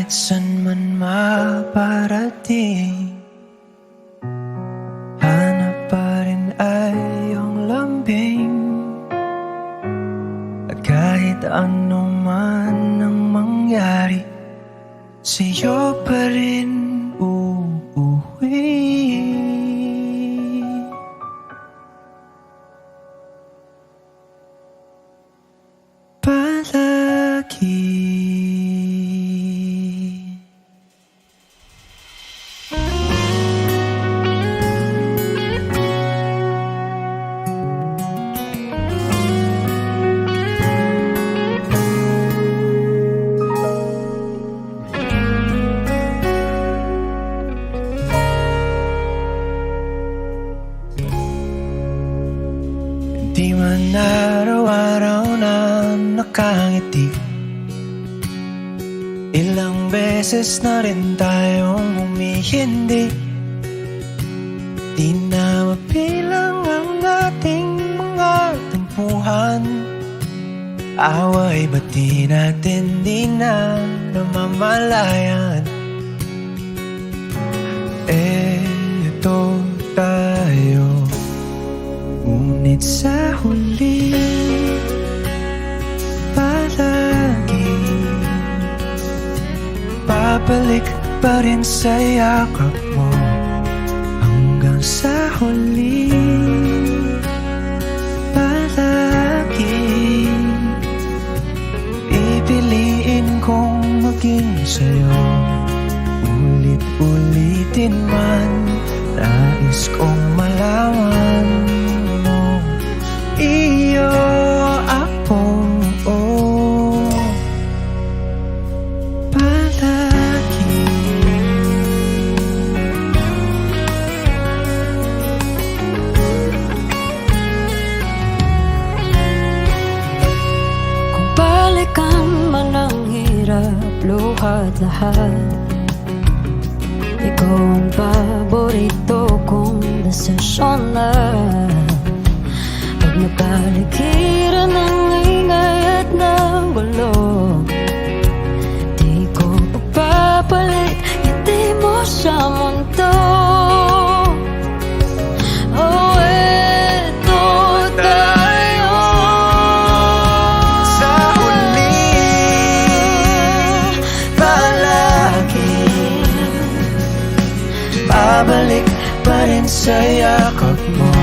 kahit san man maparating, hanap pa rin ay iyong lambing. At kahit ano man ang mangyari, sa'yo pa rin uuwi. Palagi. Di man araw-araw na nakangiti, ilang beses na rin tayong humihindi. Di na mapilang ang ating mga tampuhan, away ba't di natin di na namamalayan? Eto tayo, ngunit sa huli palagi babalik pa rin sa yakap mo. Hanggang sa huli palagi pipiliin kong maging sa'yo. Ulit-ulitin man, nais kong malaman mo, iyo ako, palagi. Kung balikan man ang hirap, luhat lahat, ikaw ang paborito kong desisyon na. Pag napaligiran ng ingay at ng gulo, di ko papapalit ngiti mo sa mundo. Oh, eto tayo Sa huli palagi babalik pa rin sa yakap mo.